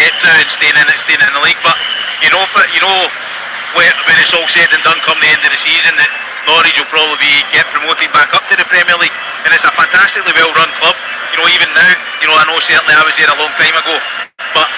get to and staying in the league. But when it's all said and done come the end of the season, that Norwich will probably get promoted back up to the Premier League, and it's a fantastically well run club. Even now, I know certainly I was there a long time ago, but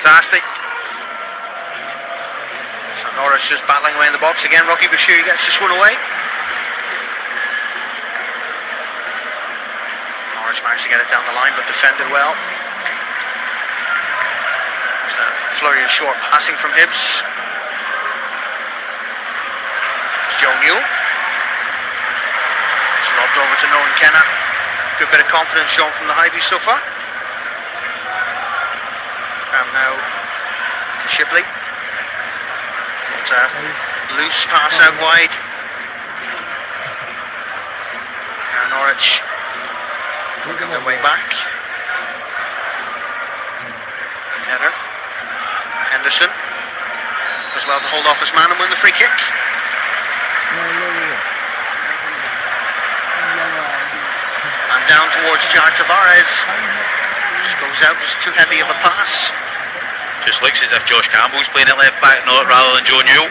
fantastic. So Norwich just battling away in the box again. Rocky Bashir gets this one away. Norwich managed to get it down the line, but defended well. There's a flurry of short passing from Hibs. It's Joe Newell. It's lobbed over to Nolan Kenna. Good bit of confidence shown from the Highbury so far. And now to Shipley. It's a loose pass out wide. Now Norwich working their way back. Header. Henderson as well to hold off his man and win the free kick. And down towards Jar Tavares. Just goes out, just too heavy of a pass. Just looks as if Josh Campbell's playing at left back, not rather than Joe Newell.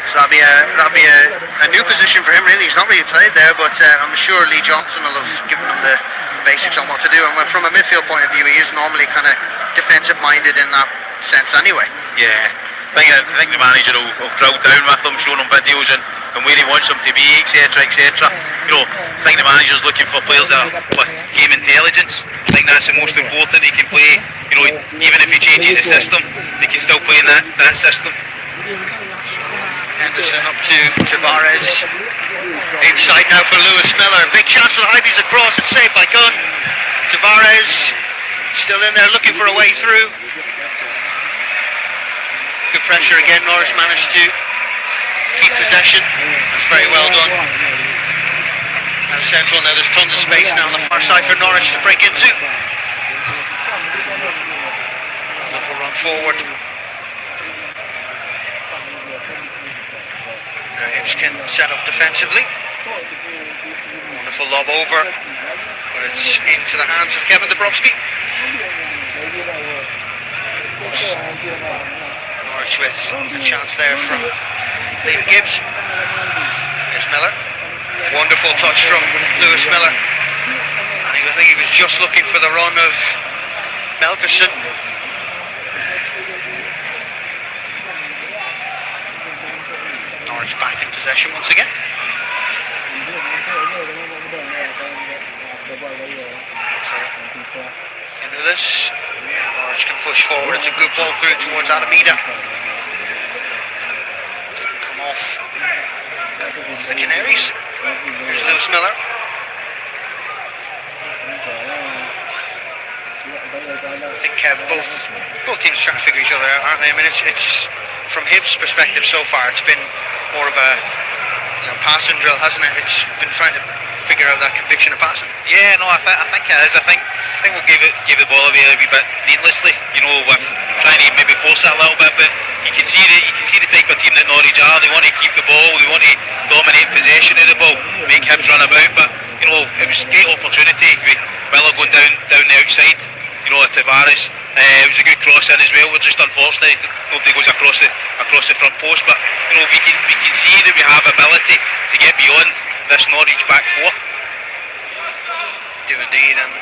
So that'll be a new position for him really. He's not really played there, but I'm sure Lee Johnson will have given him the basics on what to do. And from a midfield point of view, he is normally kind of defensive minded in that sense anyway. Yeah, I think the manager will drilled down with him, showing him videos and where he wants them to be, etc, etc. I think the manager's looking for players that are with game intelligence. I think that's the most important. He can play, even if he changes the system, he can still play in that system. Henderson up to Tavares. Inside now for Lewis Miller. Big chance for the Highbury's across. It's saved by Gunn. Tavares still in there looking for a way through. Good pressure again. Norwich managed to keep possession. That's very well done. And central now, there's tons of space now on the far side for Norwich to break into. Wonderful run forward. Now Hibs can set up defensively. Wonderful lob over, but it's into the hands of Kevin Dabrowski. Norwich with a chance there from Liam Gibbs. Here's Miller. Wonderful touch from Lewis Miller. And I think he was just looking for the run of Melkerson. Norwich back in possession once again. Into this. Norwich can push forward. It's a good ball through towards Adamida. Didn't come off to the Canaries. Here's Lewis Miller. I think both teams are trying to figure each other out, aren't they? I mean, it's from Hibs' perspective so far, it's been more of a passing drill, hasn't it? It's been trying to figure out that conviction of passing. Yeah, no, I think it is. I think we'll give the ball away a wee bit needlessly, with trying to maybe force it a little bit. But you can see the type of team that Norwich are. They want to keep the ball, they want to dominate possession of the ball, make Hibs run about. But it was a great opportunity with Miller going down the outside. Tavares It was a good cross in as well. We're just unfortunately nobody goes across the front post, but you know we can see that we have ability to get beyond this Norwich back four. Do indeed, and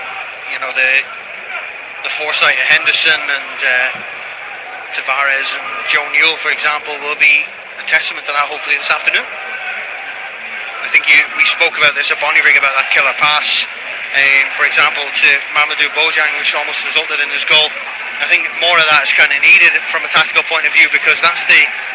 you know the foresight of Henderson and Tavares and Joe Newell, for example, will be a testament to that hopefully this afternoon. I think we spoke about this at Bonnyrigg about that killer pass, for example, to Mamadou Bojang, which almost resulted in his goal. I think more of that is kind of needed from a tactical point of view, because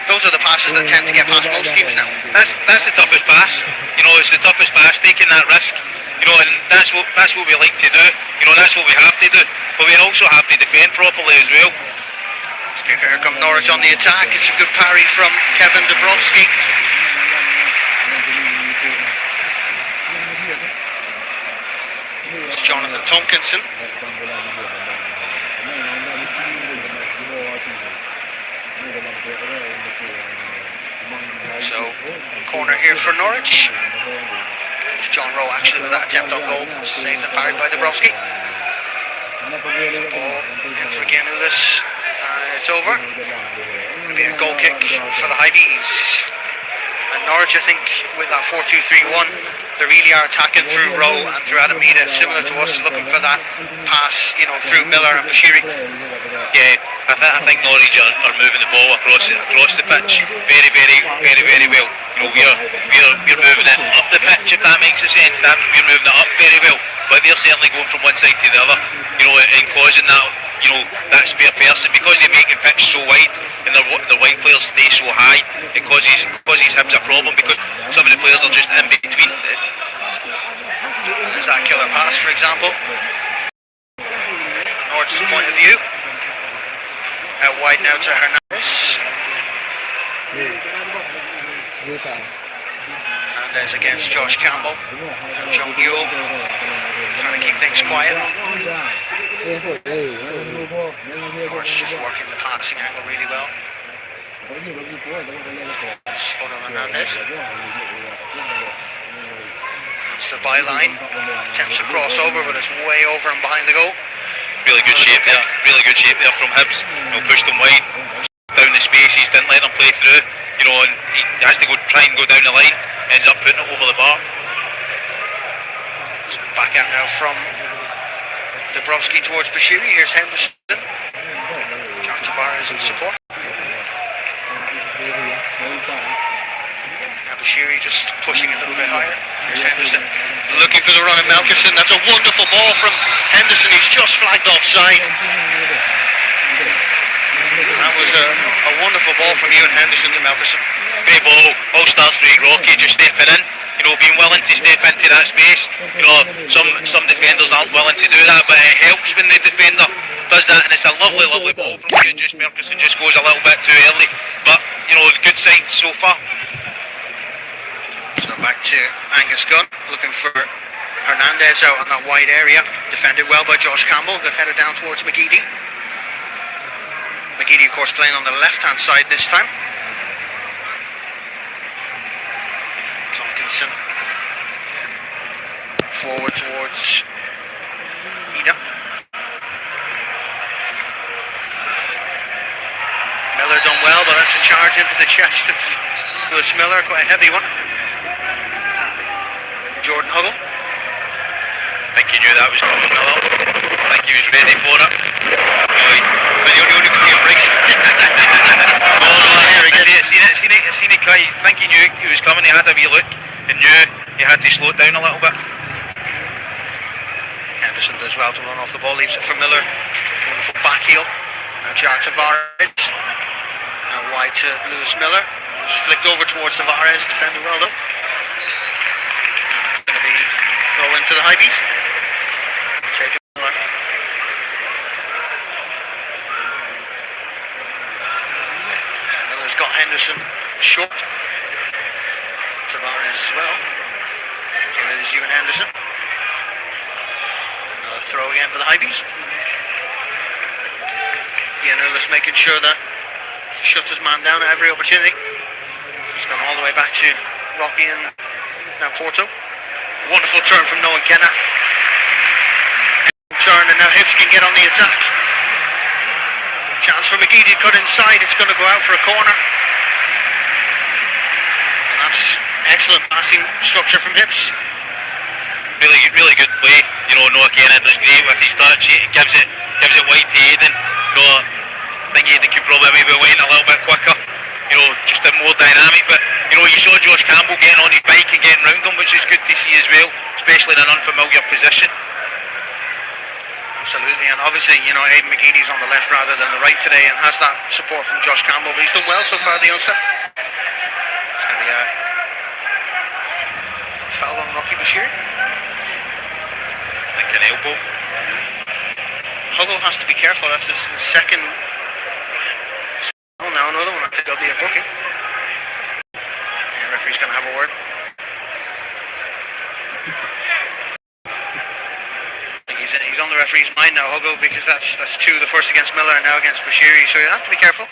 those are the passes that tend to get past most teams now. That's the toughest pass. You know, it's the toughest pass, taking that risk. You know, and that's what we like to do. You know, that's what we have to do. But we also have to defend properly as well. Here come Norwich on the attack. It's a good parry from Kevin Dabrowski. It's Jonathan Tompkinson. So, corner here for Norwich. John Rowe actually with that attempt on goal, saved and parried by Dabrowski. Ball in for Gianoulis, and it's over. It'll be a goal kick for the Hibees. And Norwich, I think, with that 4-2-3-1, they really are attacking through Rowe and through Adamida, similar to us, looking for that pass, you know, through Miller and Bashiri. Yeah, I think Norwich are moving the ball across the pitch very, very, very, very well. You know, we're moving it up the pitch, if that makes sense. We're moving it up very well, but they're certainly going from one side to the other. You know, and causing that, you know, that spare person, because they make the pitch so wide and the wide players stay so high. It causes Hibs a problem, because some of the players are just in between. There's that killer pass, for example. Norwich's point of view. Out wide now to Hernandez. Hernandez against Josh Campbell. And Joe Newell trying to keep things quiet. Norwich just working the passing angle really well. Odo Hernandez. It's the byline. Attempts to cross over, but it's way over and behind the goal. Really good shape there. Really good shape there from Hibs. You know, pushed him wide, down the spaces, didn't let him play through. You know, and he has to try and go down the line. Ends up putting it over the bar. So back out now from Dabrowski towards Bashiri. Here's Henderson. John Tavares in support. Now Bashiri just pushing a little bit higher. Here's Henderson looking for the run of Melkerson. That's a wonderful ball from Henderson. He's just flagged offside. That was a wonderful ball from Ewan Henderson to Melkerson. Great ball. All starts for Rocky just stepping in. You know, being willing to step into that space. You know, some defenders aren't willing to do that, but it helps when the defender does that, and it's a lovely, lovely ball from just Melkerson. Just goes a little bit too early, but you know, good signs so far. So back to Angus Gunn, looking for Hernandez out on that wide area. Defended well by Josh Campbell, got headed down towards McGeady. McGeady, of course, playing on the left-hand side this time. Tompkinson. Forward towards Ida. Miller done well, but that's a charge into the chest of Lewis Miller, quite a heavy one. Jordan Huggle. I think he knew that was coming, Miller. I think he was ready for it. But you only could see him break. I seen it cry. I think he knew he was coming. He had a wee look and knew he had to slow it down a little bit. Henderson does well to run off the ball, leaves it for Miller. Wonderful back heel. Now Jar Tavares. Now wide to Lewis Miller. Just flicked over towards Tavares, defended well though. Going to be throw into the Hibees. Take it Miller. So Miller's got Henderson short. Tavares as well. Here is Ewan Henderson. Another throw again for the Hibees. Gianoulis making sure that shuts his man down at every opportunity. He's gone all the way back to Rocky and now Porto. Wonderful turn from Noah Kenna. Turn, and now Hibs can get on the attack. Chance for McGee to cut inside. It's going to go out for a corner. And that's excellent passing structure from Hips. Really good play. Noah Kennedy does great with his touch. He gives it wide to Aiden. I think Aiden could probably maybe went a little bit quicker. Just a more dynamic. But you saw Josh Campbell getting on his bike and getting round him, which is good to see as well, especially in an unfamiliar position. Absolutely, and obviously, Aiden McGeady's on the left rather than the right today, and has that support from Josh Campbell. But he's done well so far at the onset. It's going to be a foul on Rocky Bashir. I think an elbow. Huggle has to be careful. That's his second. Oh, now another one. I think there'll be a booking. The referee's going to have a word. He's on the referee's mind now, Huggle, because that's two. The first against Miller and now against Bashiri. So you have to be careful. I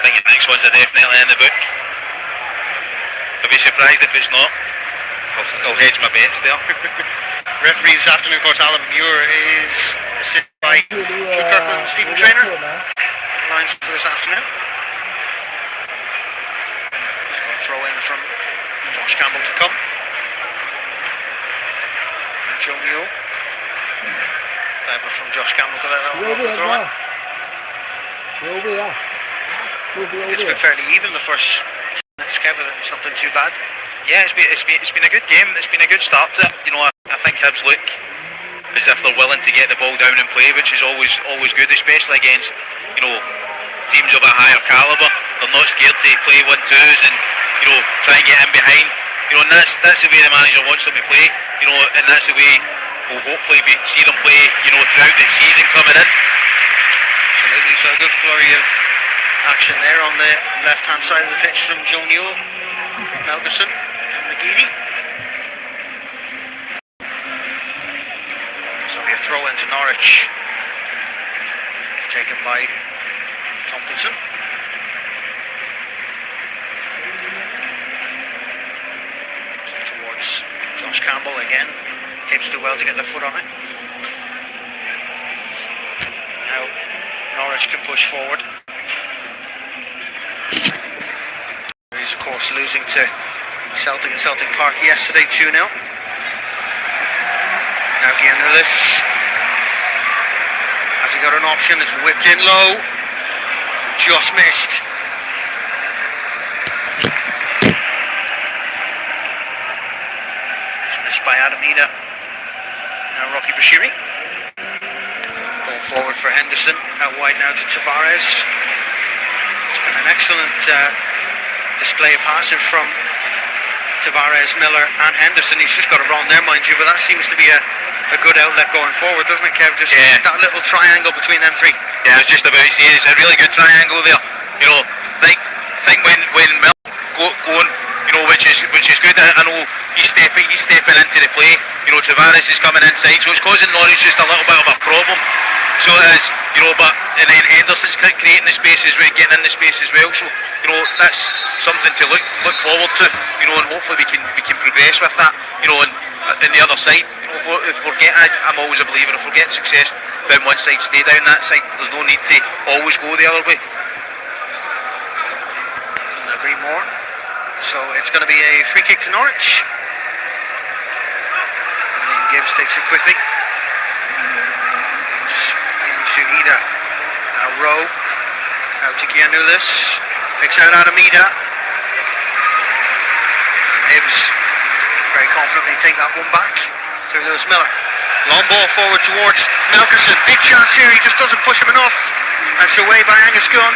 think the next one's definitely in the book. I'd be surprised if it's not. I'll hedge my bets there. Referee this afternoon, of course, Alan Muir is assisted by Drew Kirkland and Stephen Traynor. Lines for this afternoon. So a throw in from Josh Campbell to come. And Joe Newell. Diver from Josh Campbell to let that one off the throw in. It's been fairly even the first 10 minutes, Kevin. It's not been too bad. Yeah, it's been a good game. It's been a good start to it. I think Hibs look as if they're willing to get the ball down and play, which is always good, especially against teams of a higher calibre. They're not scared to play 1-2s and try and get in behind. And that's the way the manager wants them to play. And that's the way we'll hopefully see them play. Throughout the season coming in. Absolutely. So a good flurry of action there on the left-hand side of the pitch from Joe Newell, Melgerson, and McGeady. So it'll be a throw into Norwich, taken by Tompkinson. Towards Josh Campbell again. Hips do well to get their foot on it. Now Norwich can push forward. He's of course losing to Celtic at Celtic Park yesterday 2-0. Now Giannoulis. Has he got an option? It's whipped in low. Just missed. Just missed by Adamida. Now Rocky Bashiri. Ball forward for Henderson. Out wide now to Tavares. It's been an excellent display of passing from Tavares, Miller and Henderson. He's just got it wrong there, mind you, but that seems to be a good outlet going forward, doesn't it, Kev? Just that little triangle between them three. Yeah, I was just about to say, it's a really good triangle there. Think when Miller going, which is good. I know he's stepping into the play. Tavares is coming inside, so it's causing Norwich just a little bit of a problem. So it is, and then Henderson's creating the space as well, getting in the space as well. So that's something to look forward to. And hopefully we can progress with that. And the other side, if we're getting, I'm always a believer, if we're getting success down one side, stay down that side. There's no need to always go the other way. Couldn't agree more. So it's going to be a free kick to Norwich. And then Gibbs takes it quickly. To Ida. Now Rowe. Out to Giannoulis. Picks out Adamida. And Hibbs very confidently take that one back to Lewis Miller. Long ball forward towards Melkerson. Big chance here. He just doesn't push him enough. That's away by Angus Gunn.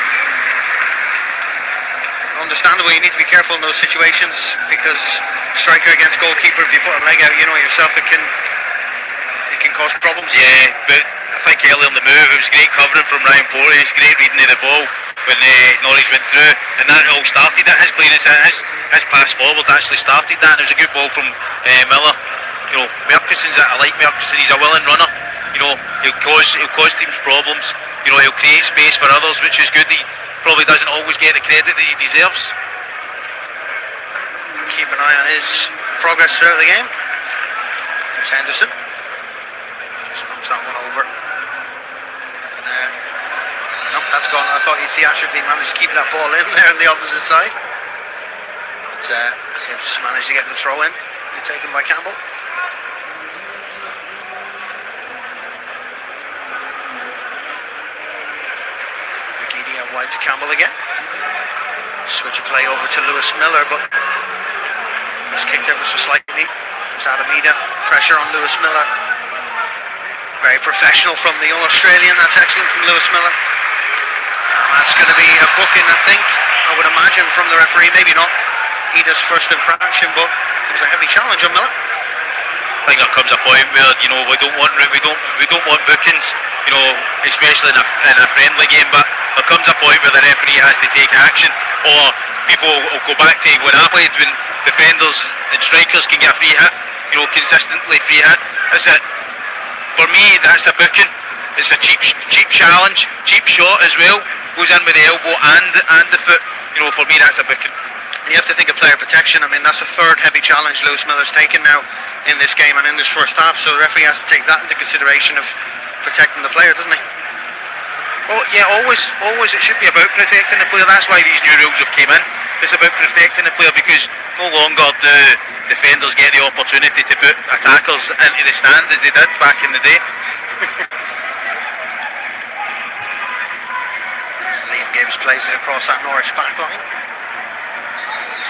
Understandable, you need to be careful in those situations because striker against goalkeeper, if you put a leg out, yourself, it can cause problems. Yeah, but I think early on the move it was great covering from Ryan Porter. It's great reading of the ball when Norwich went through, and that all started that. His clearance, his pass forward actually started that, and it was a good ball from Miller. Merkerson's, I like Merkerson. He's a willing runner. He'll cause teams problems. He'll create space for others, which is good. He probably doesn't always get the credit that he deserves. Keep an eye on his progress throughout the game. There's Henderson. Just knocks that one over. And, nope, That's gone. I thought he theatrically managed to keep that ball in there on the opposite side. But Hibbs managed to get the throw in. Taken by Campbell. McGeady out wide to Campbell again. Switch of play over to Lewis Miller, but he's kicked ever so slightly. There's Adamida. Pressure on Lewis Miller. Very professional from the young Australian. That's excellent from Lewis Miller. And that's going to be a booking, I think. I would imagine from the referee. Maybe not Ida's first infraction, but it was a heavy challenge on Miller. I think there comes a point where we don't want bookings, especially in a friendly game. But there comes a point where the referee has to take action, or people will go back to when I played, when defenders and strikers can get a free hit, consistently free hit. That's it. For me, that's a booking. It's a cheap challenge, cheap shot as well. Goes in with the elbow and the foot. For me, that's a booking. You have to think of player protection. I mean, that's the third heavy challenge Lewis Miller's taken now in this game and in this first half, so the referee has to take that into consideration of protecting the player, doesn't he? Oh yeah, always it should be about protecting the player. That's why these new rules have came in. It's about protecting the player, because no longer do defenders get the opportunity to put attackers into the stand as they did back in the day. So Liam Gibbs plays it across that Norwich back line.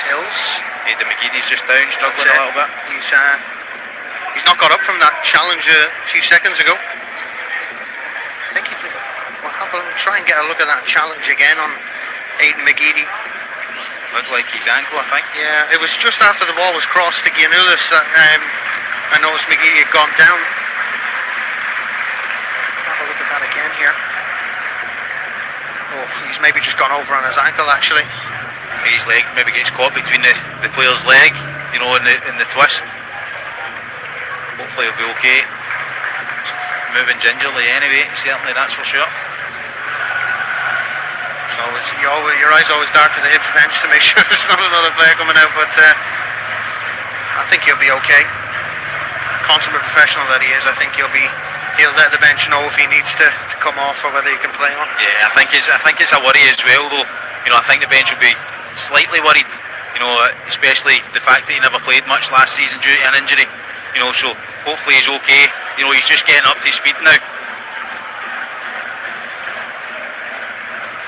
Hills. Aidan McGeady's just down, struggling a little bit. He's not got up from that challenge a few seconds ago. I think we'll have a try and get a look at that challenge again on Aidan McGeady. Looked like his ankle, I think. Yeah, it was just after the ball was crossed to Giannoulis that I noticed McGeady had gone down. Have a look at that again here. Oh, he's maybe just gone over on his ankle actually. His leg maybe gets caught between the player's leg, in the twist. Hopefully he'll be okay. Moving gingerly anyway, certainly, that's for sure. So your eyes always dart to the Hibs bench to make sure there's not another player coming out, but I think he'll be okay. Consummate professional that he is, I think he'll let the bench know if he needs to come off or whether he can play on. Yeah, I think it's a worry as well, though. I think the bench will be slightly worried, especially the fact that he never played much last season due to an injury, so hopefully he's okay. He's just getting up to speed now.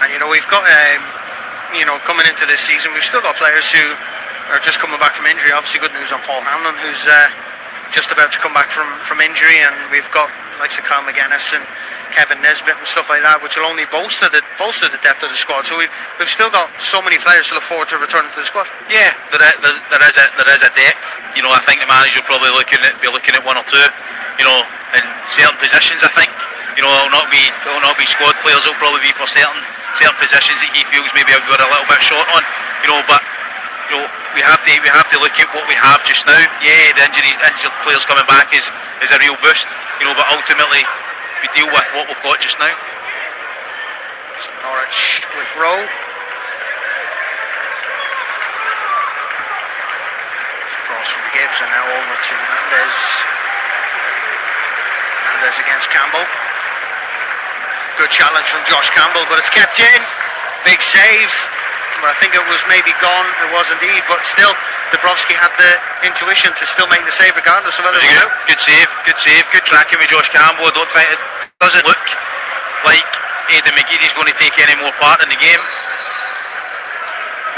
And we've got, coming into this season, we've still got players who are just coming back from injury. Obviously good news on Paul Hanlon, who's just about to come back from injury, and we've got likes of Kyle McGuinness and Kevin Nesbitt and stuff like that, which will only bolster the depth of the squad. So we've still got so many players to look forward to returning to the squad. Yeah, there is a depth. I think the manager will probably be looking at one or two, in certain positions. I think, it'll not be squad players. It'll probably be for certain positions that he feels maybe we're a little bit short on. But we have to look at what we have just now. Yeah, the injured players coming back is a real boost. But ultimately we deal with what we've got just now. So Norwich with Rowe. Cross from Gibbs and now over to Hernandez. Hernandez against Campbell. Good challenge from Josh Campbell, but it's kept in. Big save. But I think it was maybe gone. It was indeed, but still, Dabrowski had the intuition to still make the save regardless of whether it was out. Good save, good tracking with Josh Campbell. I don't think it doesn't look like Aidan McGeady's going to take any more part in the game.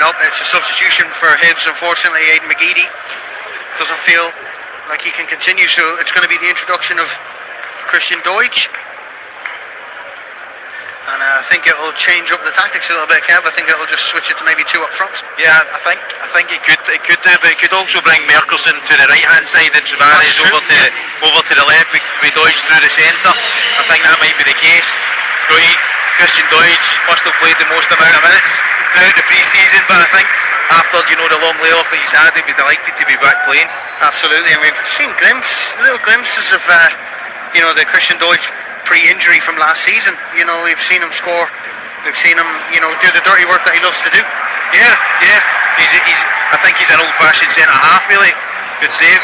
Nope, it's a substitution for Hibs. Unfortunately, Aidan McGeady doesn't feel like he can continue, so it's going to be the introduction of Christian Deutsch. And I think it'll change up the tactics a little bit, Kev. I think it'll just switch it to maybe two up front. Yeah, I think it could do, but it could also bring Merkerson to the right hand side and Tavares over to the left with Deutsch through the centre. I think that might be the case. Christian Deutsch must have played the most amount of minutes throughout the pre-season, but I think after the long layoff that he's had, he'd be delighted to be back playing. Absolutely, and we've seen little glimpses of the Christian Deutsch pre-injury from last season. We've seen him score. We've seen him, do the dirty work that he loves to do. Yeah. I think he's an old-fashioned centre half, really. Good save.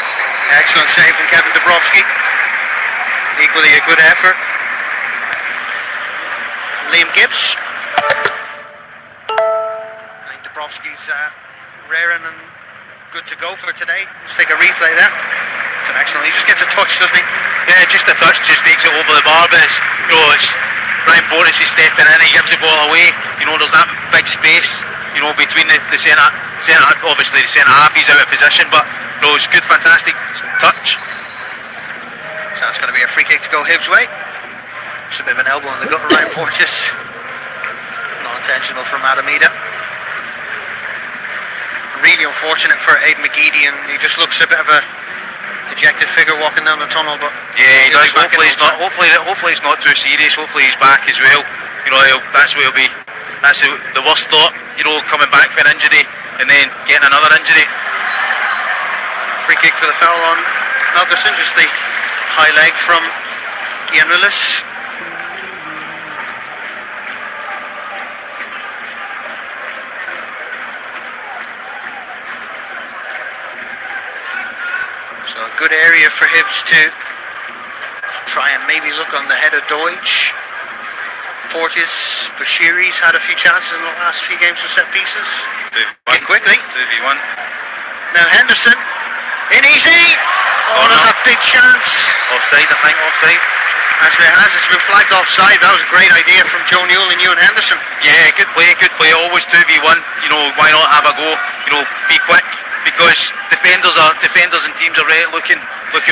Excellent save from Kevin Dabrowski. Equally a good effort. Liam Gibbs Tarkovsky's raring and good to go for today. Let's take a replay there. It's an excellent. He just gets a touch, doesn't he? Yeah, just a touch, just takes it over the bar, but it's, it's Brian Portis is stepping in, he gives the ball away. There's that big space, between the centre, obviously the centre half, he's out of position, but it's good, fantastic touch. So that's going to be a free kick to go Hibs' way. Just a bit of an elbow in the gut of Ryan Portis. Not intentional from Adamida. Really unfortunate for Aidan McGeady, and he just looks a bit of a dejected figure walking down the tunnel. But yeah, he does. Hopefully it's not too serious. Hopefully he's back as well. That's where he'll be. That's the worst thought. Coming back for an injury and then getting another injury. Free kick for the foul on Melkerson. Just the high leg from Giannulis. So a good area for Hibs to try and maybe look on the head of Deutsch. Portis, Bashiri's had a few chances in the last few games with set pieces. Quickly. 2v1. Now Henderson, in easy. Oh, there's a big chance. Offside, I think, offside. Actually it has, it's been flagged offside. That was a great idea from Joe Newell and Ewan Henderson. Yeah, good play, always 2v1. Why not have a go? Be quick, because defenders and teams are really looking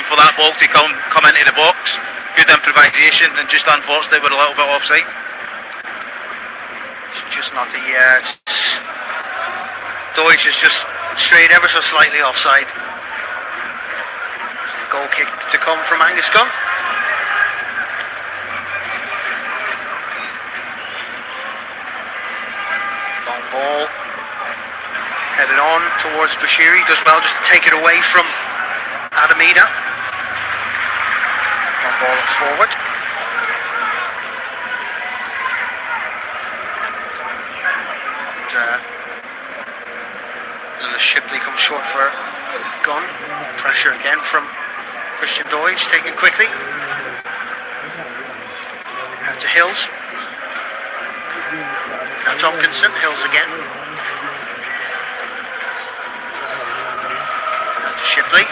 for that ball to come into the box. Good improvisation, and just unfortunately we're a little bit offside. It's just not the Deutsch is just straight ever so slightly offside. So the goal kick to come from Angus Gunn. Long ball headed on towards Bashiri. Does well just to take it away from Adamida. Long ball forward. Lewis Shipley comes short for Gunn. Pressure again from Christian Deutsch, taken quickly. Out to Hills. Now Tompkinson, Hills again. Out to Shipley.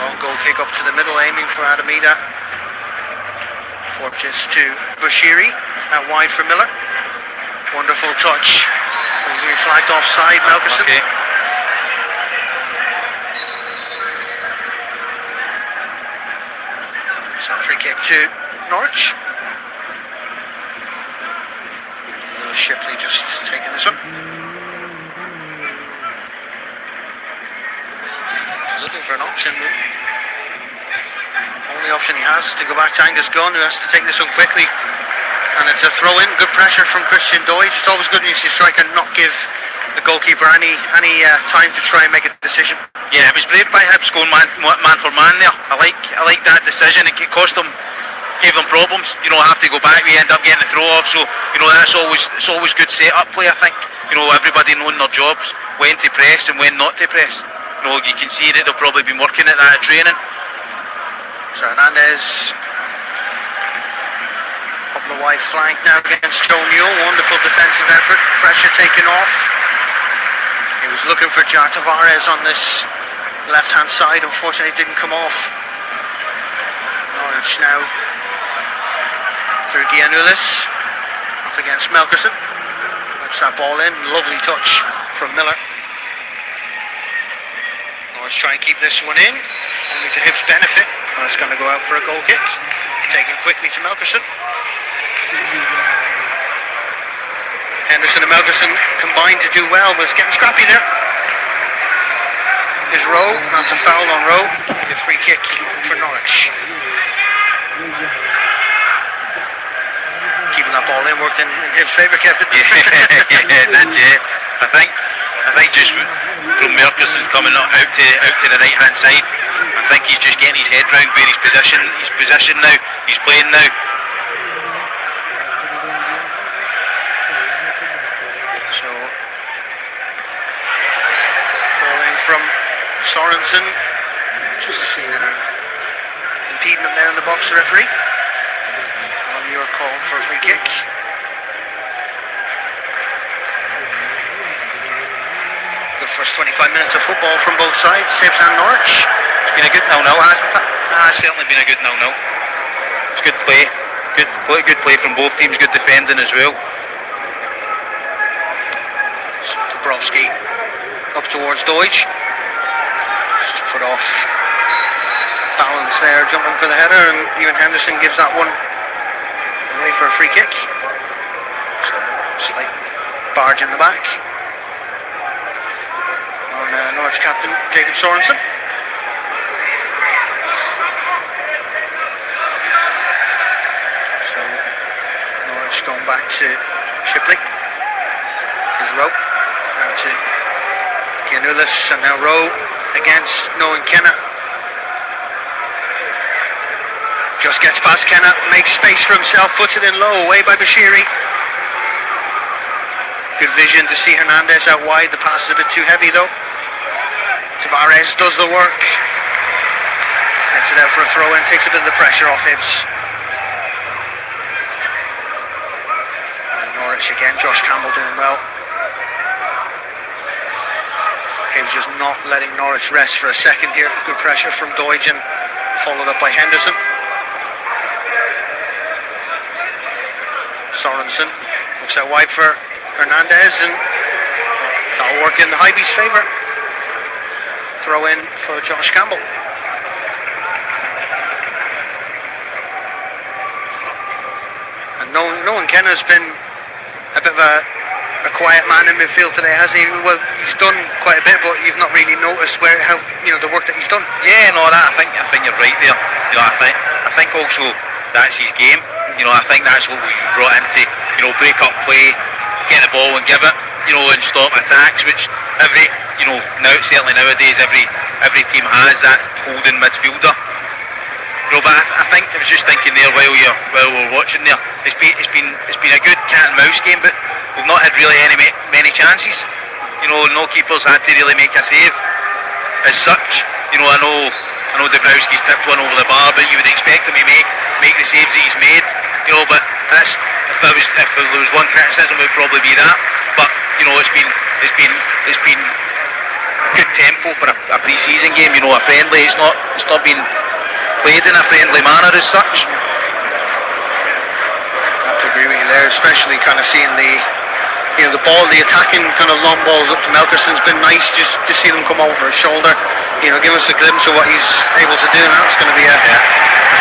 Long goal kick up to the middle, aiming for Adamida. Portis to Bashiri, out wide for Miller. Wonderful touch. He's been flagged offside, Melkerson. Okay. So free kick to Norwich. Lewis Shipley just taking this one. He's looking for an option. Only option he has to go back to Angus Gunn, who has to take this one quickly. And it's a throw in, good pressure from Christian Deutsch. It's always good when you see a striker not give the goalkeeper any time to try and make a decision. Yeah, it was brave by Hibs going man for man there. I like that decision. It cost them, gave them problems. Have to go back. We end up getting the throw off. So it's always good set up play. I think everybody knowing their jobs, when to press and when not to press. You can see that they'll probably been working at that at training. So Hernandez up the wide flank now against Joe Newell. Wonderful defensive effort. Pressure taken off. He was looking for Jar Tavares on this left-hand side. Unfortunately, it didn't come off. Norwich now through Giannulis. Up against Melkerson. Puts that ball in. Lovely touch from Miller. Norwich try and keep this one in. Only to Hibs' benefit. It's going to go out for a goal kick. Taken quickly to Melkerson. Henderson and Melkerson combined to do well, but it's getting scrappy there. Is Rowe, that's a foul on Rowe. A free kick for Norwich. Keeping that ball in worked in his favour, Kevin. Yeah, that's it. I think just from Melkerson coming out to the right hand side, I think he's just getting his head round where his position now. He's playing now. So ball in from Sorensen. Just a scene there. Impediment there in the box, the referee. On your call for a free kick. First 25 minutes of football from both sides, Hibs and Norwich. It's been a good 0-0, hasn't it? It's certainly been a good 0-0. It's good play. Good play from both teams, good defending as well. Dabrowski up towards Deutsch. Just put off balance there, jumping for the header, and even Henderson gives that one away for a free kick. So, slight barge in the back on Norwich captain Jacob Sorensen. So Norwich going back to Shipley. Here's Rowe. Now to Giannoulis, and now Rowe against Noah Kenna. Just gets past Kenna, makes space for himself, puts it in low, away by Bashiri. Good vision to see Hernandez out wide. The pass is a bit too heavy though. Tavares does the work. Gets it out for a throw in, takes a bit of the pressure off Hibs. And Norwich again, Josh Campbell doing well. Hibs just not letting Norwich rest for a second here. Good pressure from Deutsch and followed up by Henderson. Sorensen looks out wide for Hernandez, and that'll work in the Highby's favour. Throw in for Josh Campbell. And Noah Kenna's been a bit of a quiet man in midfield today, hasn't he? Well, he's done quite a bit, but you've not really noticed how the work that he's done. Yeah, no, I think you're right there. I think also that's his game. I think that's what we brought him to. Break up play, get the ball and give it. And stop attacks, which certainly nowadays every team has that holding midfielder. But I think I was just thinking there while we're watching there. It's been a good cat and mouse game, but we've not had really many chances. No keepers had to really make a save as such. I know Dabrowski's tipped one over the bar, but you would expect him to make the saves that he's made. But that's if there was one criticism, it would probably be that. But it's been good tempo for a pre-season game. A friendly. It's not been played in a friendly manner as such. I have to agree with you there, especially kind of seeing the ball, the attacking kind of long balls up to Melkerson's been nice just to see them come over his shoulder. Give us a glimpse of what he's able to do. Now it's going to be a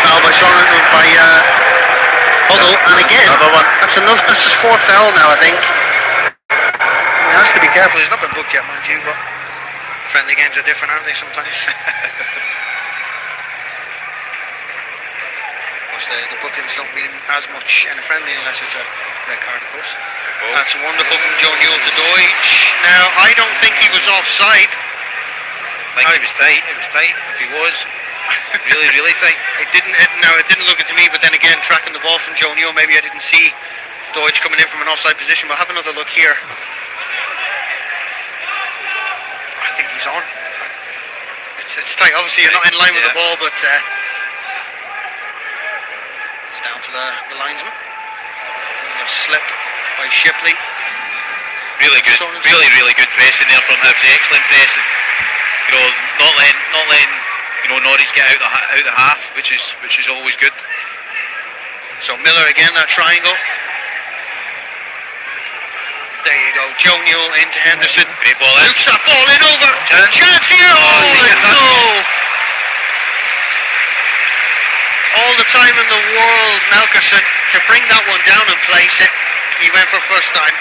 foul by Sorensen by Huddle, and again that's his fourth foul now, I think. He has to be careful. He's not been booked yet, mind you, but friendly games are different, aren't they, sometimes? The bookings don't mean as much in a friendly unless it's a red card, of course. That's wonderful from Joe Newell to Deutsch. Now, I don't think he was offside. I think it was tight. It was tight. If he was, really tight. It didn't look it to me. But then again, tracking the ball from Joe Newell, maybe I didn't see Deutsch coming in from an offside position. But have another look here. I think he's on. It's tight. Obviously, you're not in line with the ball, but it's down to the linesman. A slip by Shipley. Really good, really good pressing there from Hibs. Excellent pressing. Not letting Norwich get out the half, which is always good. So Miller again, that triangle. There you go, Joe Newell into Henderson. Great ball in. Loops that ball in over. Chance here. No. All the time in the world, Melkerson, to bring that one down and place it. He went for first time.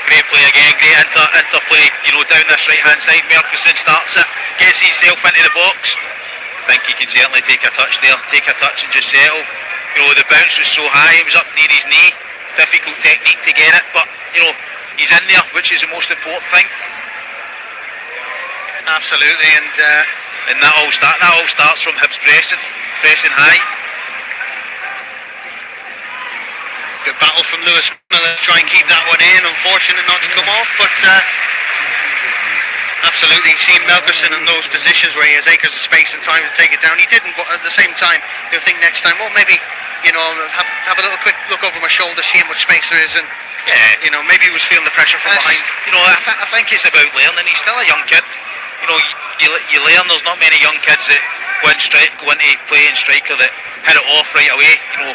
Great play again, great interplay, down this right hand side. Melkerson starts it, gets himself into the box. I think he can certainly take a touch there, and just settle. The bounce was so high, it was up near his knee. It's difficult technique to get it, but he's in there, which is the most important thing. Absolutely, and that all starts from Hibs pressing high. Good battle from Lewis Miller to try and keep that one in. Unfortunate not to come off, but absolutely seen Melkerson in those positions where he has acres of space and time to take it down. He didn't, but at the same time, you'll think next time, well, maybe you know, have a little quick look over my shoulder, see how much space there is, and Yeah. you know, maybe he was feeling the pressure from behind. You know, I think it's about learning. He's still a young kid. You know, you learn. There's not many young kids that go into playing striker that hit it off right away. You know,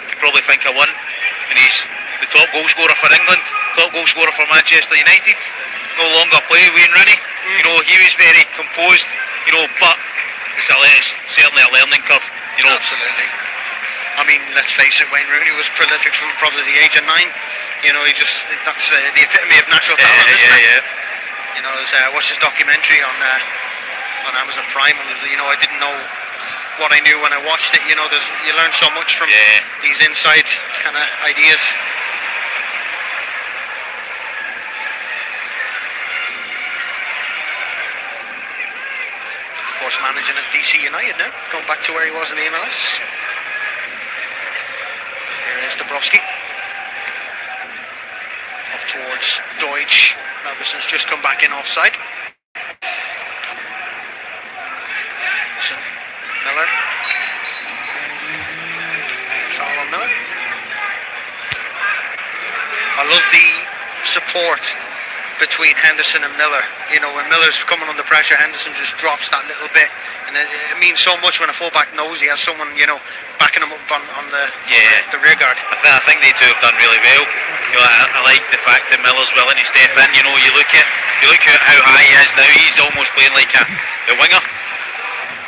you probably think of one, and he's the top goal scorer for England, top goal scorer for Manchester United. No longer play Wayne Rooney. You know, he was very composed. You know, but it's certainly a learning curve. You know, Absolutely. I mean, let's face it, Wayne Rooney was prolific from probably the age of 9. You know, that's the epitome of natural talent, isn't it? Yeah. You know, I watched his documentary on Amazon Prime, and you know, I didn't know what I knew when I watched it. You know, you learn so much from these inside kind of ideas. Of course, managing at DC United now, going back to where he was in the MLS. Here is Dabrowski. Up towards Deutsch. Melgerson's just come back in offside. Miller. Foul on Miller. I love the support between Henderson and Miller. You know, when Miller's coming under pressure, Henderson just drops that little bit, and it means so much when a fullback knows he has someone, you know, backing him up on the rear guard. I think they two have done really well. You know, I like the fact that Miller's willing to step in. You know, you look at how high he is now. He's almost playing like a winger.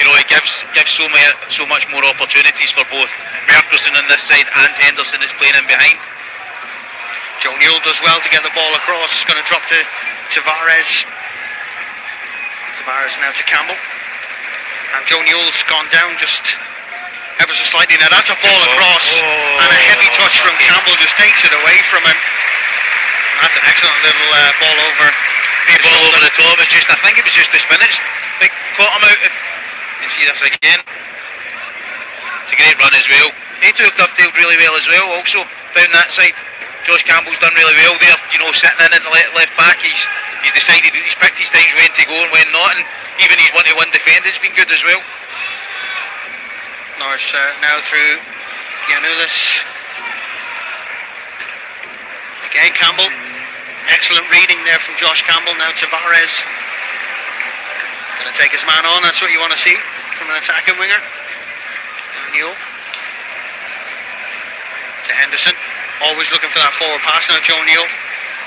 You know, it gives so much more opportunities for both Merkerson on this side and Henderson is playing in behind. Joe Newell does well to get the ball across. It's going to drop to Tavares. Tavares now to Campbell. And Joe Newell's gone down just ever so slightly. Now that's a ball across, and a heavy touch from Campbell just takes it away from him. That's an excellent little ball over. Ball over the top. I think it was just the spinach that caught him out. You see this again. It's a great run as well. They two have dovetailed really well as well. Also down that side, Josh Campbell's done really well there. You know, sitting in at the left back, he's decided, he's picked his times when to go and when not, and even his 1-to-1 defending's been good as well. Norwich now through Giannoulis. Again Campbell. Excellent reading there from Josh Campbell. Now Tavares. Going to take his man on. That's what you want to see from an attacking winger. Newell. To Henderson. Always looking for that forward pass now, Joe Newell.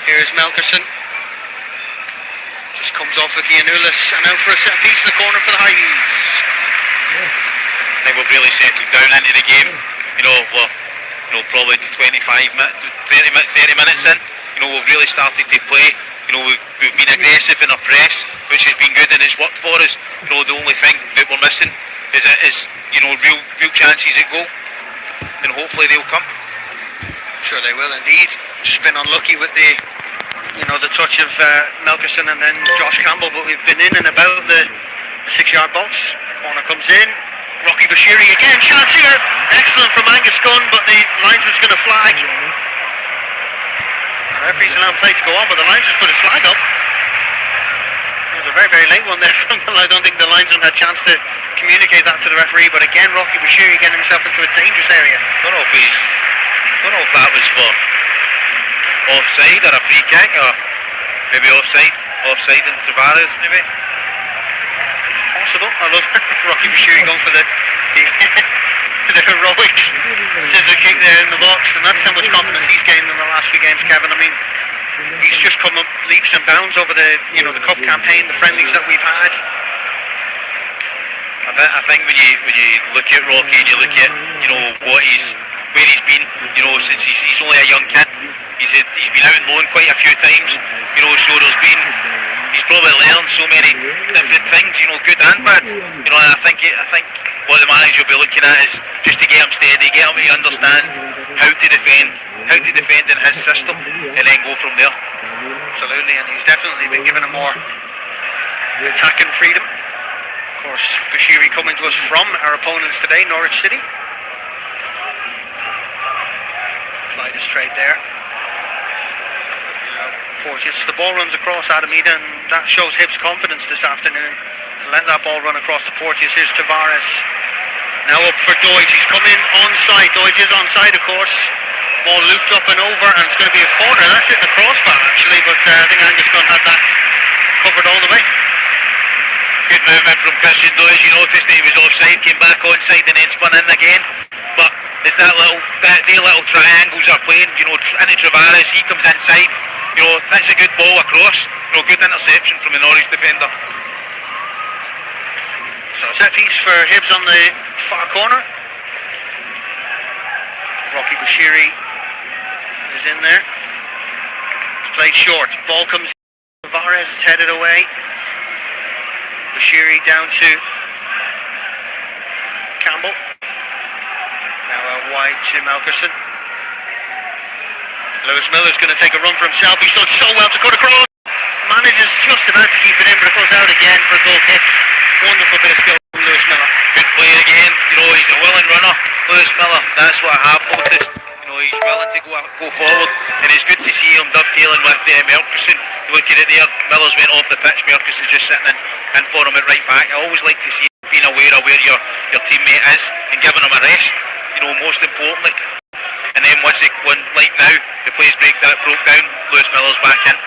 Here's Melkerson. Just comes off with Giannoulis. And out for a set piece in the corner for the Highs. I think we've really settled down into the game. You know, we're probably 30 minutes in. You know, we've really started to play. You know, we've been aggressive in our press, which has been good and it's worked for us. You know, the only thing that we're missing is you know, real chances at goal, and hopefully they'll come. Sure they will indeed. Just been unlucky with the touch of Melkerson and then Josh Campbell, but we've been in and about the 6-yard box. Corner comes in. Rocky Bashiri again, chance here. Excellent from Angus Gunn, but the linesman's going to flag. The referee's allowed play to go on, but the linesman's put his flag up. It was a very, very late one there from I don't think the linesman had a chance to communicate that to the referee, but again Rocky Bashiri getting himself into a dangerous area. Don't know if that was for offside or a free kick, or maybe offside in Tavares maybe. Possible. I love Rocky Bashiri going for the heroic scissor kick there in the box, and that's how much confidence he's gained in the last few games, Kevin. I mean, he's just come up leaps and bounds over the cup campaign, the friendlies that we've had. I think when you look at Rocky and you look at where he's been, since he's only a young kid, he's been out on loan quite a few times, so he's probably learned so many different things, good and bad. And I think what the manager will be looking at is just to get him steady, get him to understand how to defend in his system, and then go from there. Absolutely, and he's definitely been given a more attacking freedom. Of course, Bashiri coming to us from our opponents today, Norwich City. Applied his trade there. Porteous, the ball runs across Adamida, and that shows Hibs' confidence this afternoon to let that ball run across to Porteous. Here's Tavares. Now up for Doidge. He's come in onside. Doidge is onside, of course. Ball looped up and over, and it's going to be a corner. That's hitting the crossbar, actually, but I think Angus Gunn had that covered all the way. Good movement from Christian Doidge. You noticed that he was offside, came back onside and then spun in again. But it's that the little triangles are playing, you know, into Tavares, he comes inside. You know, that's a good ball across. You know, good interception from the Norwich defender. So set piece for Hibs on the far corner. Rocky Bashiri is in there. It's played short. Ball comes in. Tavares is headed away. Bashiri down to Campbell. Now out wide to Melkerson. Lewis Miller's going to take a run for himself. He's done so well to cut across. Manages just about to keep it in, but it goes out again for a goal kick. Wonderful bit of skill from Lewis Miller. Good play again. You know, he's a willing runner, Lewis Miller. That's what I have noticed. You know, he's willing to go forward, and it's good to see him dovetailing with Melkerson. Looking at there, Miller's went off the pitch. Melkerson's just sitting in for him at right back. I always like to see being aware of where your teammate is and giving him a rest. You know, most importantly. And then once like now, the plays broke down. Lewis Miller's back in.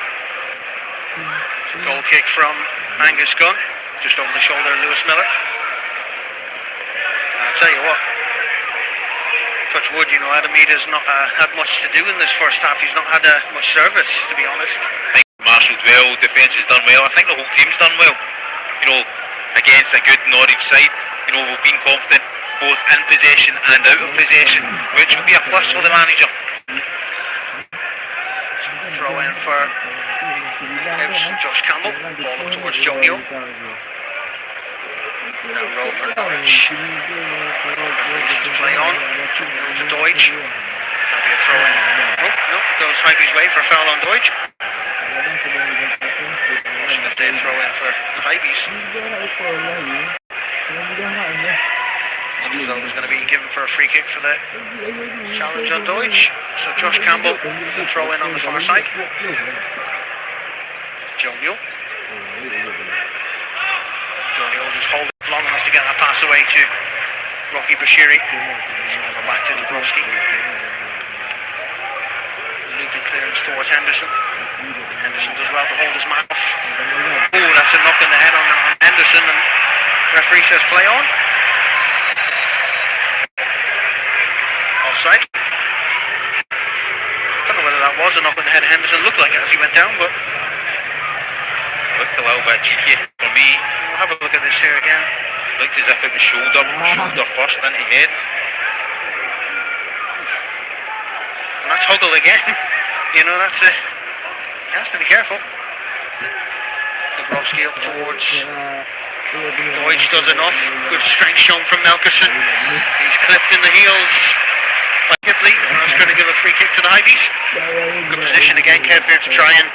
Goal kick from Angus Gunn, just over the shoulder of Lewis Miller. I'll tell you what, touch wood, you know, Adamida's not had much to do in this first half. He's not had much service, to be honest. I think marshalled well, defence has done well. I think the whole team's done well. You know, against a good Norwich side. You know, we've been confident both in possession and out of possession, which will be a plus for the manager. Throw in for Josh Campbell. Ball up towards Joe Newell. Now roll for Norwich. Referees play on. Joe Newell to Doidge. That'll be a throw in. Oh, no, it goes Hybe's way for a foul on Doidge. If they throw in for the Hybe's. Looks as though there's going to be given for a free kick for the challenge on Doidge. So Josh Campbell will throw in on the far side. Joe Newell. Joe Newell just hold it long enough to get that pass away to Rocky Bashiri. So we'll go back to Dubrovsky. Looping clearance towards Henderson. Henderson does well to hold his man off. Oh, that's a knock in the head on Henderson, and referee says play on. Offside. I don't know whether that was a knock on the head of Henderson. Looked like it as he went down, but looked a little bit cheeky for me. We'll have a look at this here again. Looked as if it was shoulder first into head. And that's Huggle again. You know, that's it. He has to be careful. Dubrovsky up towards Doidge does enough. Good strength shown from Melkerson. He's clipped in the heels by Kipley. That's going to give a free kick to the Hybe's. Good position again, Kev here to try and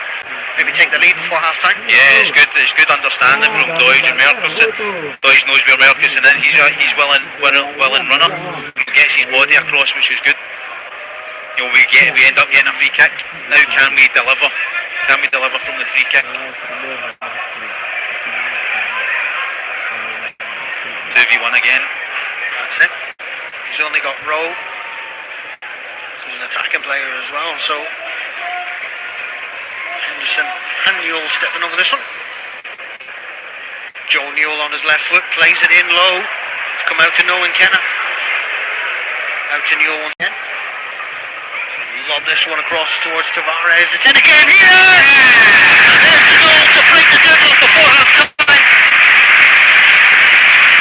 maybe take the lead before half time. Yeah, it's good understanding from Doidge and Melkerson. Doidge knows where Melkerson is. He's willing runner. He gets his body across, which is good. You know, we end up getting a free kick. Now can we deliver? Can we deliver from the free kick? 2v1 again. That's it. He's only got Rowe, who's an attacking player as well, so Henderson and Newell stepping over this one. Joe Newell on his left foot, plays it in low. It's come out to Nolan Kenna. Out to Newell once again. Lob this one across towards Tavares. It's in again here! And there's the goal to break the deadlock before half time.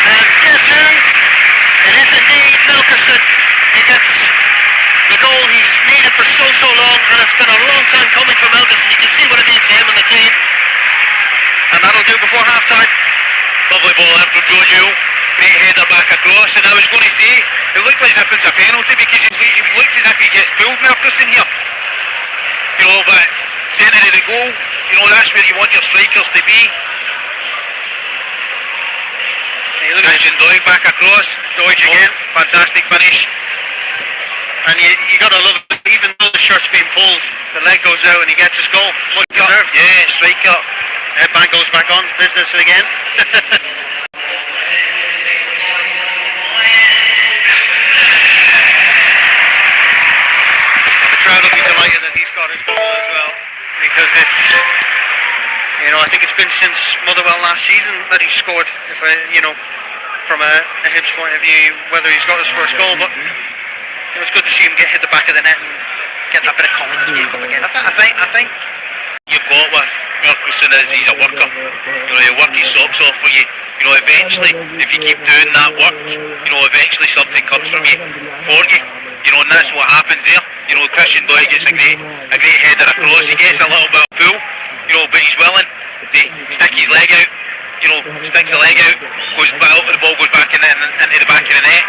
And guess who? It is indeed Melkerson. He gets the goal he's needed for so long, and it's been a long time coming for Melkerson. You can see what it means to him and the team. And that'll do before half time. Lovely ball in from Joe Newell. Great header back across, and I was going to say it looked as if it was a penalty because it looks as if he gets pulled, Melkerson here. You know, but centre of the goal, you know, that's where you want your strikers to be. Hey, look Christian Doidge back across. Doidge again. Fantastic finish. And you got to love it, even though the shirt's being pulled, the leg goes out and he gets his goal. Much deserved. Yeah, striker. Headband goes back on, business again. crowd will be delighted that he's got his goal as well, because it's, you know, I think it's been since Motherwell last season that he scored. If I, you know, from a Hibs point of view, whether he's got his first goal, but it was good to see him hit the back of the net and get that bit of confidence back up again. I think you've got with Merkelson is he's a worker. You know, he'll work his socks off for you. You know, eventually, if you keep doing that work, you know, eventually something comes from you for you. You know, and that's what happens there. You know, Christian Doyle gets a great header across. He gets a little bit of pull, you know, but he's willing to stick his leg out. You know, sticks the leg out, goes back, the ball goes back into the back of the net.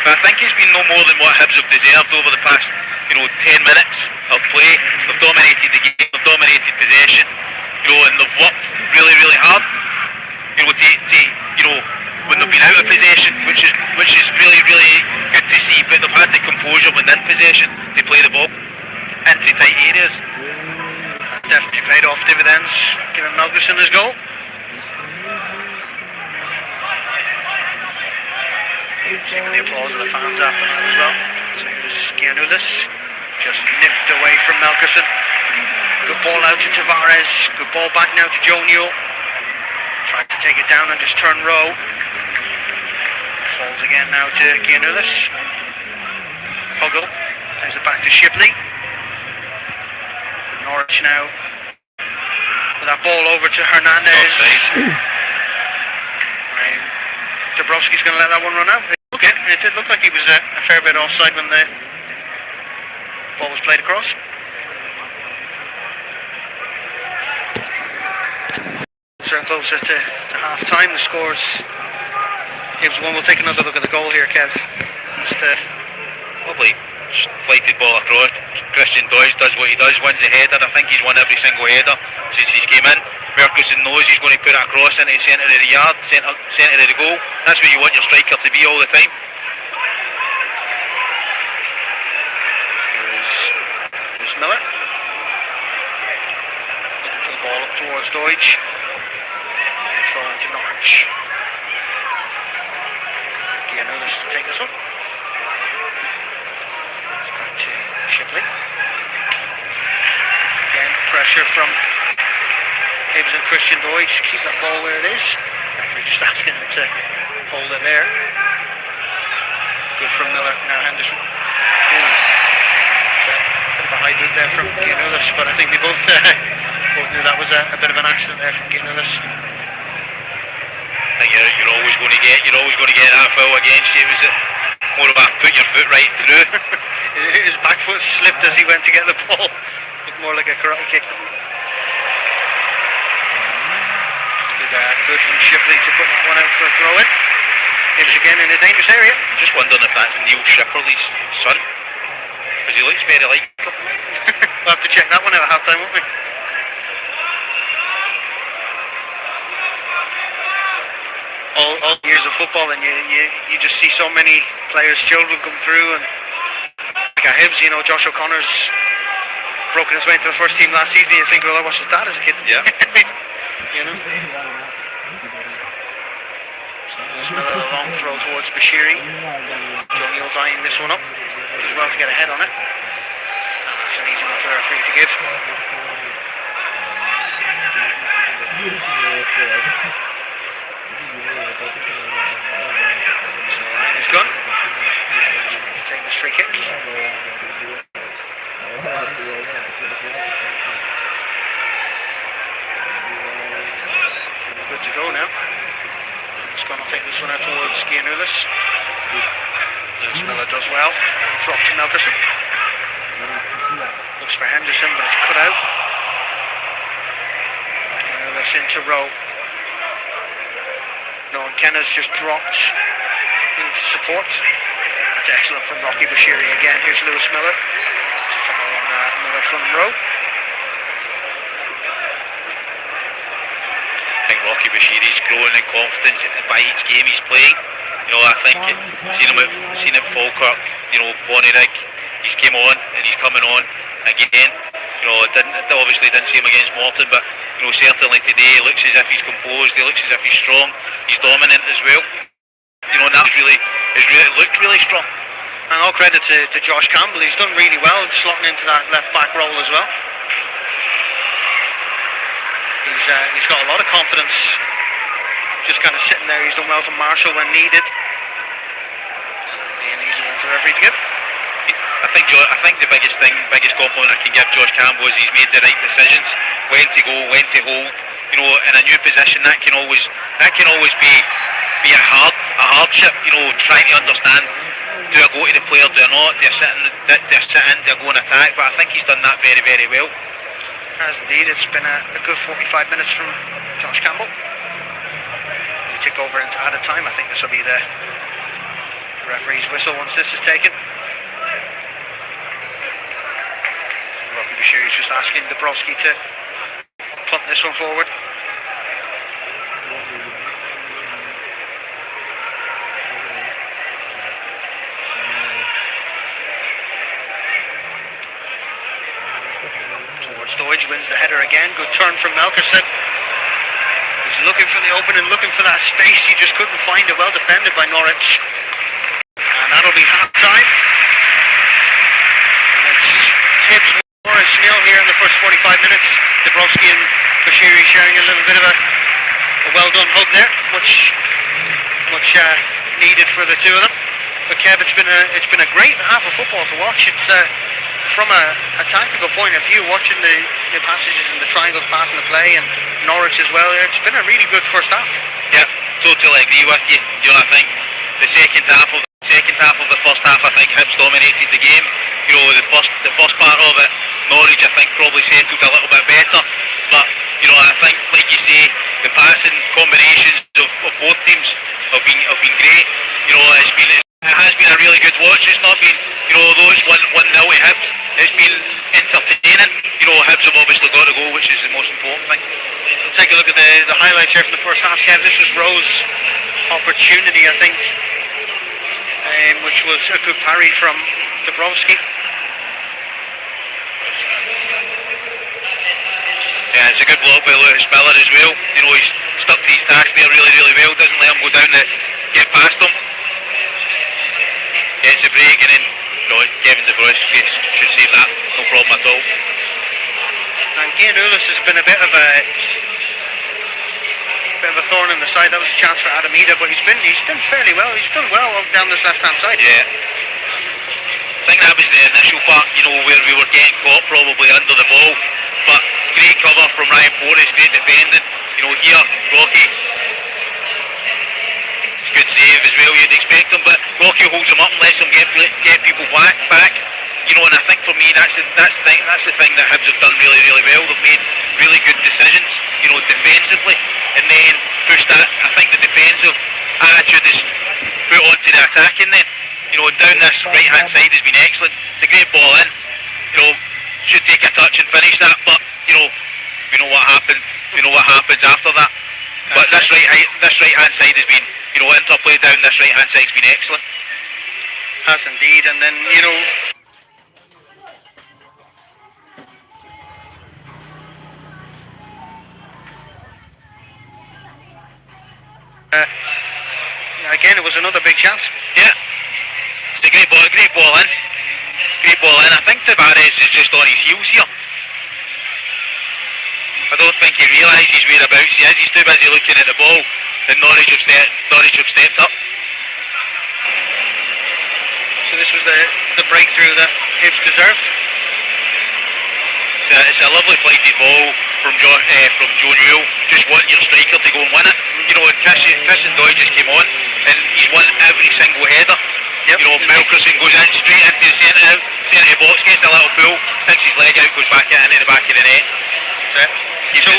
But I think it's been no more than what Hibs have deserved over the past, you know, 10 minutes of play. They've dominated the game, they've dominated possession, you know, and they've worked really, really hard, you know, to you know, when they've been out of possession, which is really, really good to see. But they've had the composure when in possession to play the ball into tight areas. Definitely paid off dividends, giving Melgerson his goal. Seeing the applause of the fans after that as well. So here's Giannoulis, just nipped away from Melgerson. Good ball out to Tavares, good ball back now to Joe Newell. Tried to take it down and just turn Rowe. Falls again now to Giannoulis. Huggle, there's it back to Shipley. Norwich now with that ball over to Hernandez. Dabrowski's going to let that one run out. Okay, it did look like he was a fair bit offside when the ball was played across. Closer to half time. The scores Hibs 1. We'll take another look at the goal here, Kev. Just lovely flighted ball across. Christian Doyle does what he does, wins the header. I think he's won every single header since he's came in. Merkelson knows he's going to put it across into the centre of the yard, centre of the goal. That's where you want your striker to be all the time. Here's Miller. Looking for the ball up towards Deutsch. Throw into Norwich. Giannoulis to take this one. It's back to Shipley. Again, pressure from Hibs and Christian Doyle to keep that ball where it is. Referee just asking him to hold it there. Good from Miller, now Henderson. It's a bit of a high boot there from Giannoulis, but I think they both knew that was a bit of an accident there from Giannoulis. I think you're always going to get that foul against you. It was more of a put your foot right through. His back foot slipped as he went to get the ball. Looked more like a karate kick. It's good from Shipley to put that one out for a throw in. Hibs again in a dangerous area. Just wondering if that's Neil Shipperley's son, because he looks very like him. We'll have to check that one out at half time, won't we? All years of football, and you just see so many players' children come through, and like at Hibs, you know, Josh O'Connor's broken his way into the first team last season. You think, well, I watched his dad as a kid. Yeah. You know. So there's another long throw towards Bashiri. Joe Neal's eyeing this one up as well to get ahead on it. And that's an easy one for a referee to give. So Ryan is gone. He's going to take this free kick. Good to go now. He's going to take this one out towards Giannoulis. Lewis Miller does well. Drop to Melgerson. Looks for Henderson, but it's cut out. Giannoulis into Rowe. No, and Kenna's just dropped into support. That's excellent from Rocky Bashiri again. Here's Lewis Miller. It's a foul on Miller from Rowe. I think Rocky Bashiri's growing in confidence by each game he's playing. You know, I think seen him at Falkirk, you know, Bonnyrigg, he's came on and he's coming on again. You know, obviously didn't see him against Morton, but you know, certainly today he looks as if he's composed, he looks as if he's strong, he's dominant as well. You know, and that's really looked really strong. And all credit to Josh Campbell. He's done really well slotting into that left back role as well. He's got a lot of confidence. Just kind of sitting there. He's done well to Marshall when needed. Be an easy one for the referee to give. I think the biggest compliment I can give Josh Campbell is he's made the right decisions. When to go, when to hold. You know, in a new position that can always be a hardship. You know, trying to understand. Do I go to the player, do I not? Do I sit in, do I go and attack? But I think he's done that very, very well. Has indeed. It's been a good 45 minutes from Josh Campbell. We tick over into added time. I think this will be the referee's whistle once this is taken. Rocky Bashir is just asking Dabrowski to punt this one forward. Stoyge wins the header again. Good turn from Melkerson. He's looking for the opening, looking for that space. He just couldn't find it. Well defended by Norwich. And that'll be half time. And it's Hibs 1-0 here in the first 45 minutes. Dabrowski and Bashiri sharing a little bit of a well done hug there. Much needed for the two of them. But Kev, it's been a great half of football to watch. It's from a tactical point of view, watching the passages and the triangles passing the play, and Norwich as well, it's been a really good first half. Yeah, totally agree with you. You know, I think the second half of the first half, I think Hibs dominated the game. You know, the first part of it, Norwich I think probably settled a little bit better. But you know, I think, like you say, the passing combinations of both teams have been great. You know, it has been a really good watch. It's not been, you know, although it's 1-0 to Hibs, it's been entertaining. You know, Hibs have obviously got to go, which is the most important thing. So take a look at the highlights here from the first half, Kev. This was Rowe's opportunity, I think, which was a good parry from Dabrowski. Yeah, it's a good block by Lewis Miller as well. You know, he's stuck to his task there really, really well. Doesn't let him go down get past him. Gets a break, and then Kevin Dabrowski should save that, no problem at all. And Cian Ulis has been a bit of a thorn in the side. That was a chance for Adamida, but he's been fairly well. He's done well down this left hand side. Yeah, I think that was the initial part, you know, where we were getting caught probably under the ball. But great cover from Ryan Porteous, great defending. You know, here Rocky. Good save as well, you'd expect him, but Rocky holds him up and lets him get people back. You know, and I think for me that's the thing that Hibs have done really, really well. They've made really good decisions, you know, defensively, and then pushed that. I think the defensive attitude is put onto the attacking then. You know, down this right hand side has been excellent. It's a great ball in. You know, should take a touch and finish that, but you know what happened. You know what happens after that. But this right hand side has been, you know, interplay down this right hand side has been excellent. Has indeed, and then you know. Again, it was another big chance. Yeah, it's a great ball in. I think Tavares is just on his heels here. I don't think he realises whereabouts he is. He's too busy looking at the ball, and Norwich have stepped up. So this was the breakthrough that Hibs deserved. It's a lovely flighted ball from Joe Newell, just wanting your striker to go and win it. You know, and Christian Doyle just came on, and he's won every single header. Yep. You know, Melkerson goes in straight into the centre of the box, gets a little pull, sticks his leg out, goes back into the back of the net. That's it. So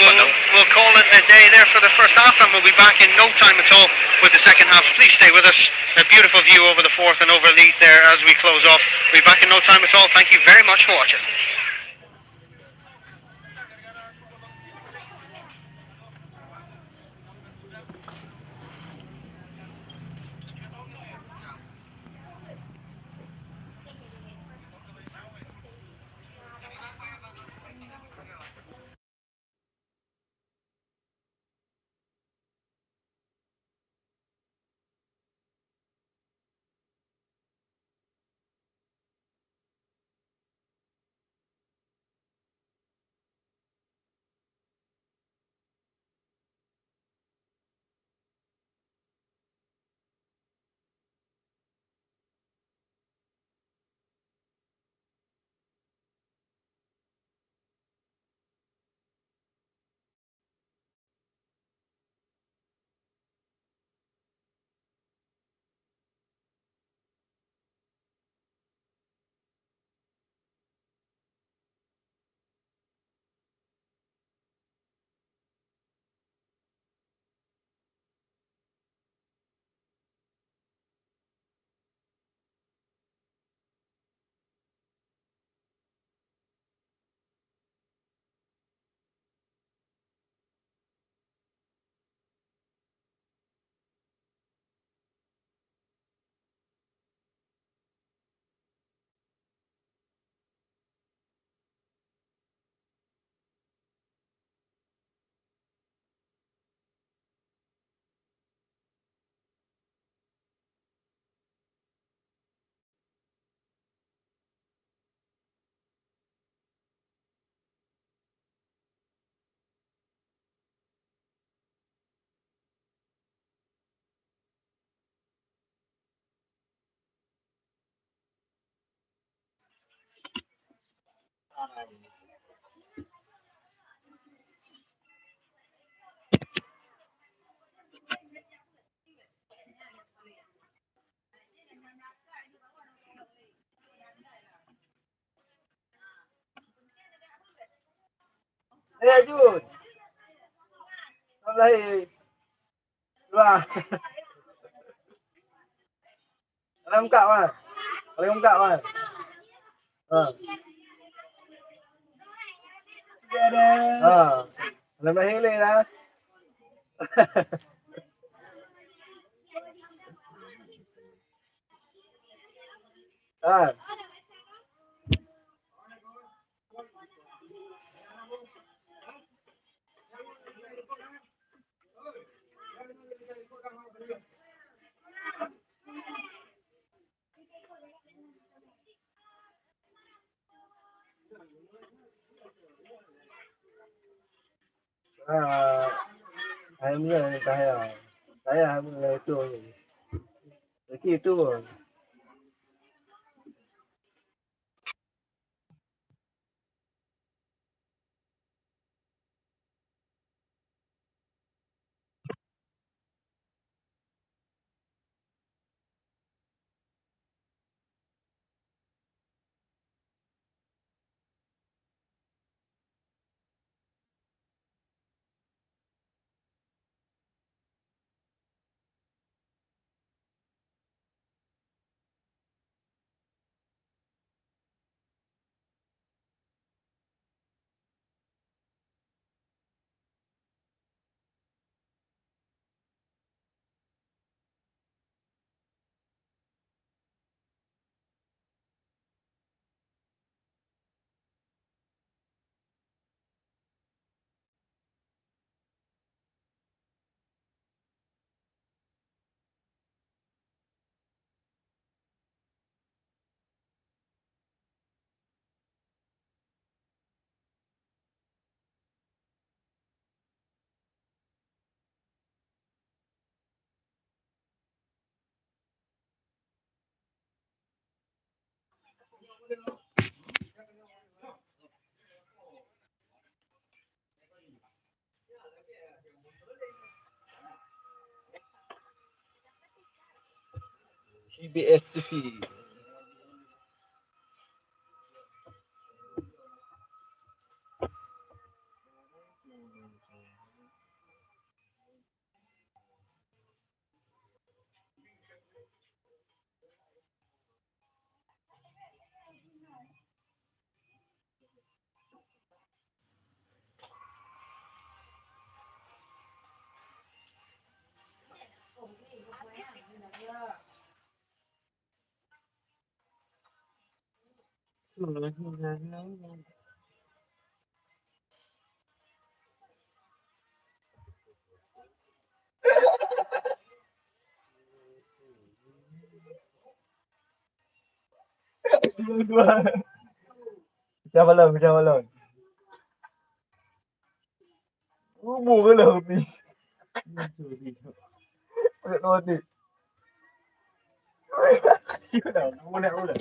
we'll call it a day there for the first half, and we'll be back in no time at all with the second half. So please stay with us. A beautiful view over the Forth and over Leith there as we close off. We'll be back in no time at all. Thank you very much for watching. Eh Jun, wallahi. Wah. Alam kak mana? Alam kak mana? Ha. Ha. Alam dah hilang dah. Ha. Ha. Hai mula ni saya. Saya mula itu. Lagi itu pun. CBS TV. Dua-dua. Pecah balon, pecah balon. Umur ke lah ni? Pakai kau ni. Kau dah, boleh.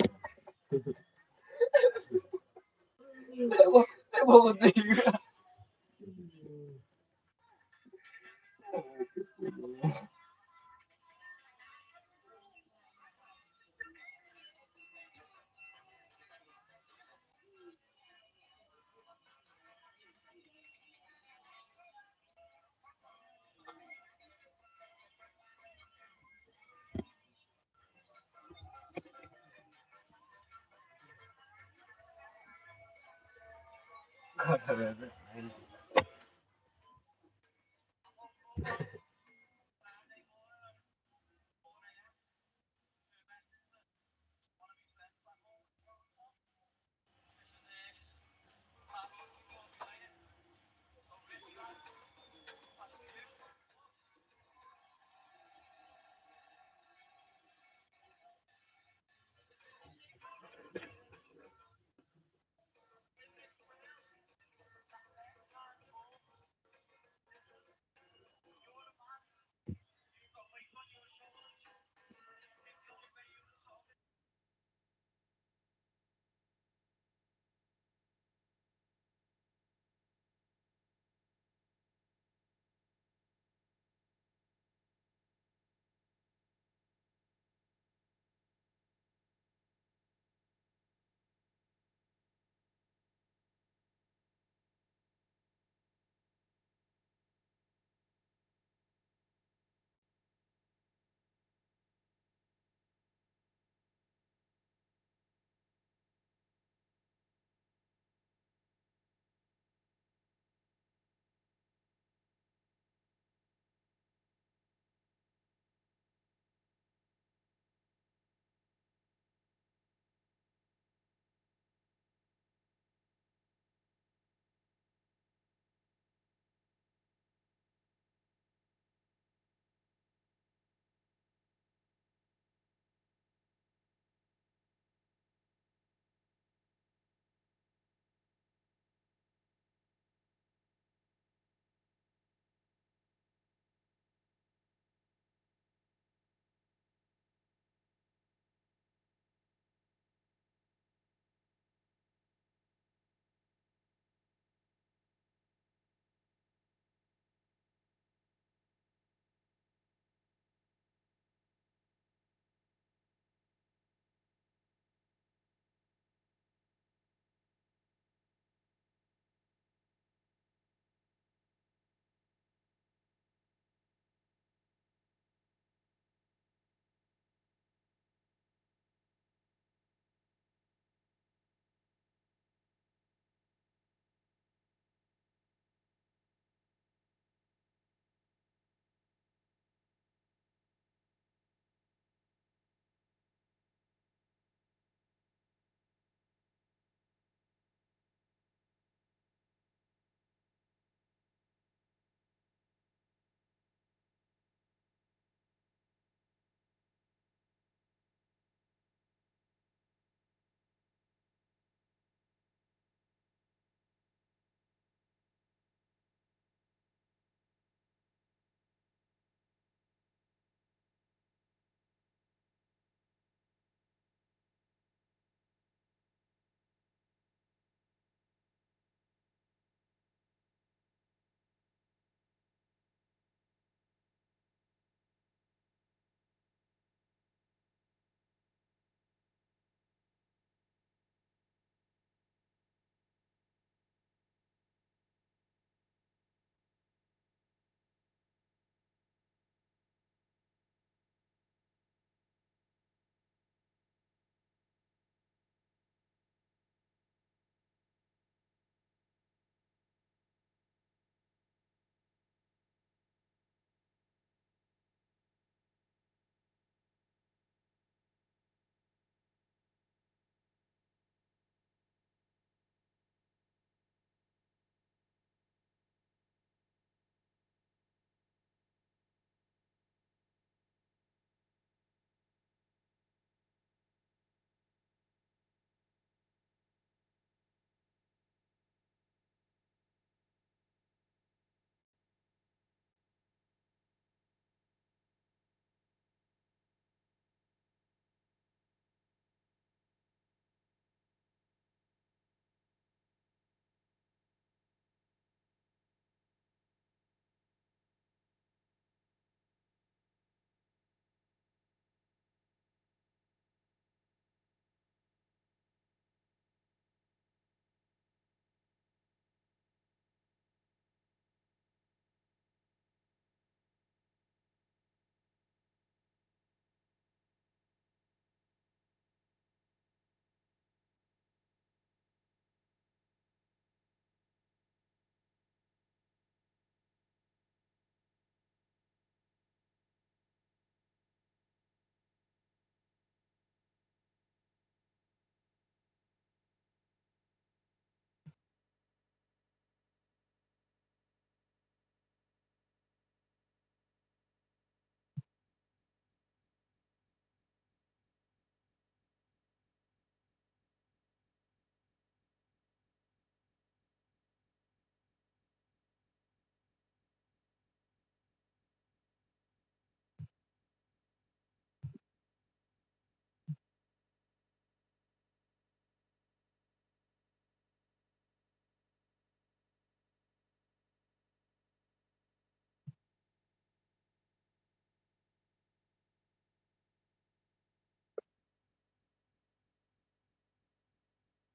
Tak bawa ni juga.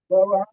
Bawa.